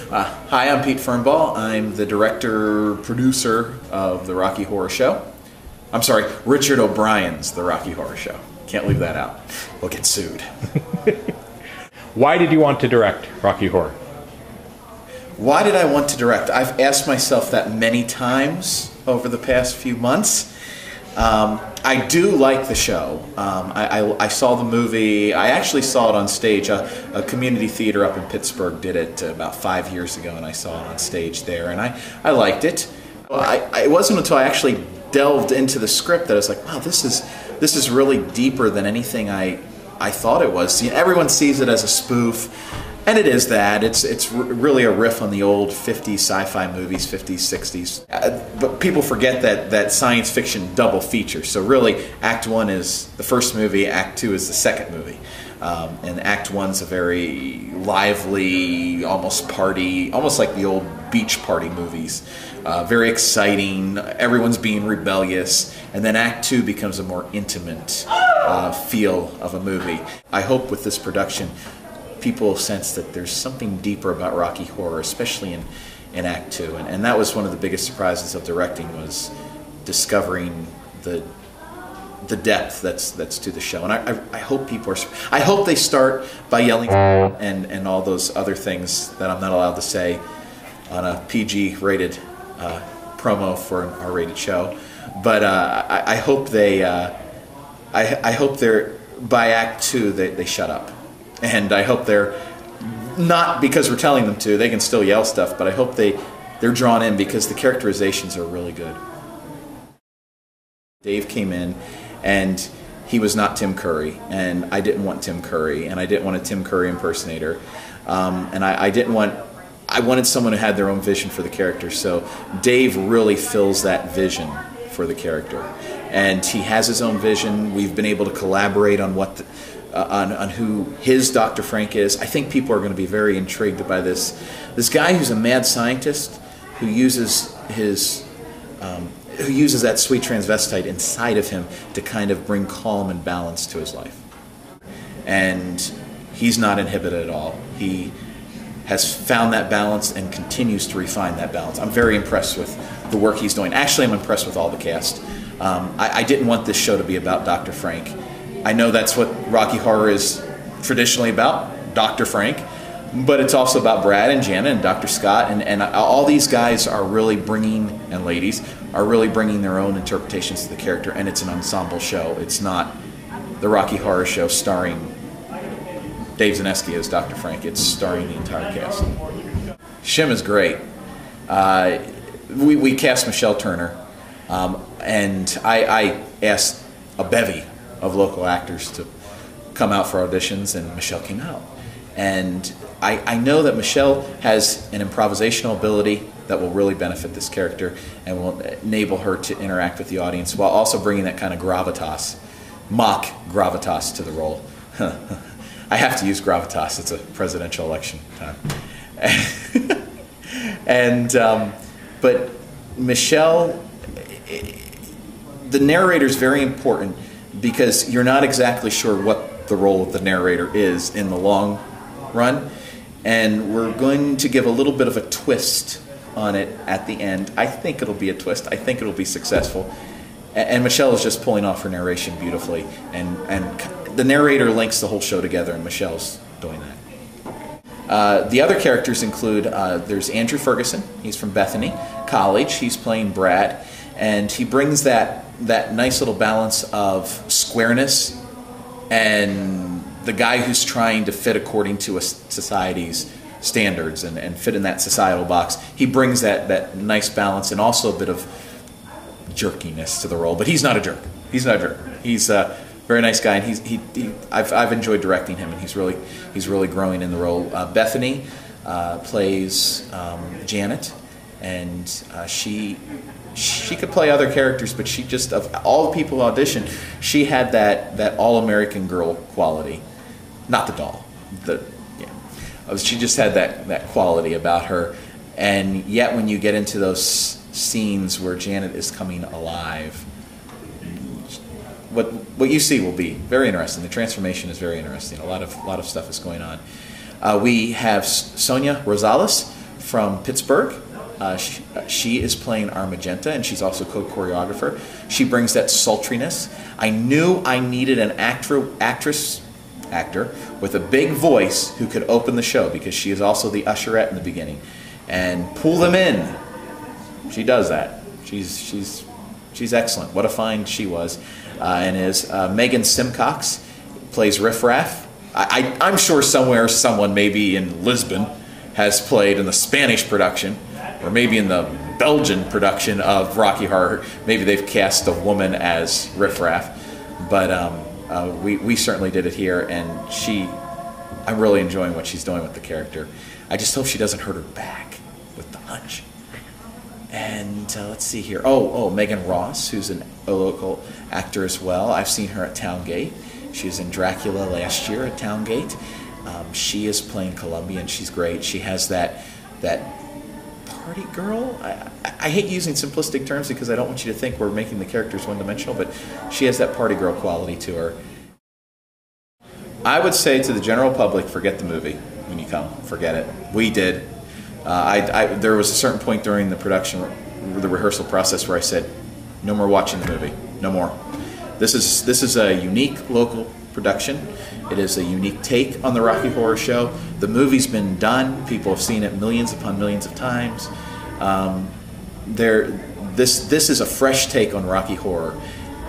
Hi, I'm Pete Fernbaugh. I'm the director-producer of The Rocky Horror Show. I'm sorry, Richard O'Brien's The Rocky Horror Show. Can't leave that out. We'll get sued. Why did you want to direct Rocky Horror? Why did I want to direct? I've asked myself that many times over the past few months. I do like the show. I saw the movie. I actually saw it on stage. A community theater up in Pittsburgh did it about 5 years ago, and I saw it on stage there, and I liked it. It wasn't until I actually delved into the script that I was like, wow, this is really deeper than anything I thought it was. See, everyone sees it as a spoof, and it is that. It's really a riff on the old 50s sci-fi movies, 50s, 60s. But people forget that science fiction double features. So really, Act 1 is the first movie, Act 2 is the second movie. And Act 1's a very lively, almost like the old beach party movies. Very exciting, everyone's being rebellious. And then Act 2 becomes a more intimate feel of a movie. I hope with this production, people sense that there's something deeper about Rocky Horror, especially in Act 2. And that was one of the biggest surprises of directing, was discovering the depth that's to the show. And I hope I hope they start by yelling and all those other things that I'm not allowed to say on a PG-rated promo for an R-rated show. But I hope I hope they're, by Act 2, they shut up. And I hope they're, not because we're telling them to, they can still yell stuff, but I hope they're drawn in because the characterizations are really good. Dave came in and he was not Tim Curry, and I didn't want Tim Curry, and I didn't want a Tim Curry impersonator, and I wanted someone who had their own vision for the character. So Dave really fills that vision for the character, and he has his own vision. We've been able to collaborate on on who his Dr. Frank is. I think people are going to be very intrigued by this guy who's a mad scientist who uses that sweet transvestite inside of him to kind of bring calm and balance to his life. And he's not inhibited at all. He has found that balance and continues to refine that balance. I'm very impressed with the work he's doing. Actually, I'm impressed with all the cast. I didn't want this show to be about Dr. Frank. I know that's what Rocky Horror is traditionally about, Dr. Frank, but it's also about Brad and Jana and Dr. Scott, and all these guys are really bringing, and ladies, are really bringing their own interpretations to the character, and it's an ensemble show. It's not the Rocky Horror Show starring Dave Zaneski as Dr. Frank. It's starring the entire cast. Shim is great. We cast Michelle Turner, and I asked a bevy of local actors to come out for auditions, and Michelle came out. And I know that Michelle has an improvisational ability that will really benefit this character and will enable her to interact with the audience while also bringing that kind of gravitas, mock gravitas to the role. I have to use gravitas, it's a presidential election time. But Michelle, the narrator is very important because you're not exactly sure what the role of the narrator is in the long run, and we're going to give a little bit of a twist on it at the end. I think it'll be a twist. I think it'll be successful. And Michelle is just pulling off her narration beautifully, and the narrator links the whole show together, and Michelle's doing that. The other characters include, there's Andrew Ferguson. He's from Bethany College. He's playing Brad, and he brings that nice little balance of squareness and the guy who's trying to fit according to a society's standards and fit in that societal box. He brings that nice balance and also a bit of jerkiness to the role, but he's not a jerk. He's not a jerk. He's a very nice guy, and I've enjoyed directing him, and he's really growing in the role. Bethany plays Janet, and she could play other characters, but she just, of all the people who auditioned, she had that all-American girl quality. Not the doll. She just had that quality about her. And yet when you get into those scenes where Janet is coming alive, what you see will be very interesting. The transformation is very interesting. A lot of stuff is going on. We have Sonia Rosales from Pittsburgh. She is playing our Magenta, and she's also co-choreographer. She brings that sultriness. I knew I needed an actor with a big voice who could open the show, because she is also the usherette in the beginning, and pull them in. She does that. She's excellent. What a find she was, and is Megan Simcox plays Riff Raff. I'm sure somewhere someone maybe in Lisbon has played in the Spanish production, or maybe in the Belgian production of Rocky Horror. Maybe they've cast a woman as Riff Raff, but we certainly did it here, and I'm really enjoying what she's doing with the character. I just hope she doesn't hurt her back with the hunch. And let's see here. Oh, Megan Ross, who's a local actor as well. I've seen her at Towngate. She was in Dracula last year at Towngate. She is playing Columbia, and she's great. She has that party girl. I hate using simplistic terms because I don't want you to think we're making the characters one-dimensional, but she has that party girl quality to her. I would say to the general public, forget the movie when you come. Forget it. We did. There was a certain point during the production, the rehearsal process, where I said, no more watching the movie. No more. This is a unique local production. It is a unique take on the Rocky Horror Show. The movie's been done. People have seen it millions upon millions of times. This is a fresh take on Rocky Horror.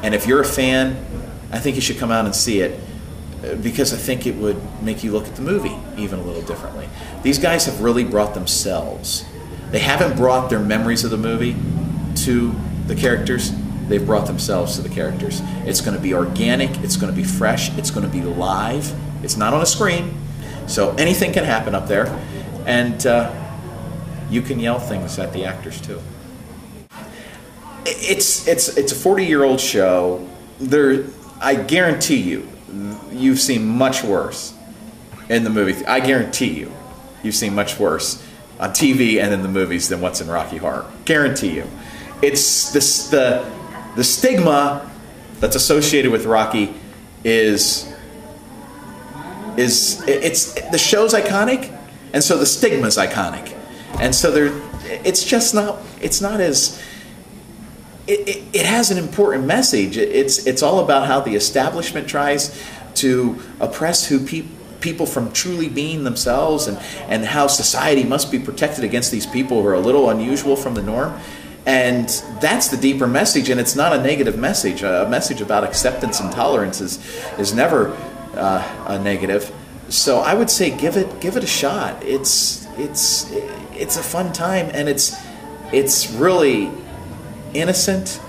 And if you're a fan, I think you should come out and see it, because I think it would make you look at the movie even a little differently. These guys have really brought themselves. They haven't brought their memories of the movie to the characters. They've brought themselves to the characters. It's going to be organic. It's going to be fresh. It's going to be live. It's not on a screen, so anything can happen up there. And you can yell things at the actors too. It's a 40-year-old show. I guarantee you've seen much worse in the movie. I guarantee you've seen much worse on TV and in the movies than what's in Rocky Horror. Guarantee you. It's the stigma that's associated with Rocky is the show's iconic, and so the stigma's iconic, and so it has an important message. It's all about how the establishment tries to oppress people from truly being themselves, and how society must be protected against these people who are a little unusual from the norm. And that's the deeper message, and it's not a negative message. A message about acceptance and tolerance is never a negative. So I would say give it a shot. It's a fun time, and it's really innocent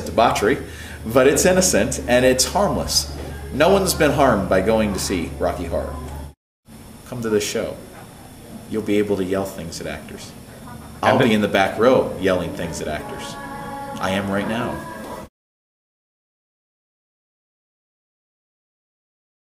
debauchery, but it's innocent and it's harmless. No one's been harmed by going to see Rocky Horror. Come to this show. You'll be able to yell things at actors. I'll be in the back row yelling things at actors. I am right now.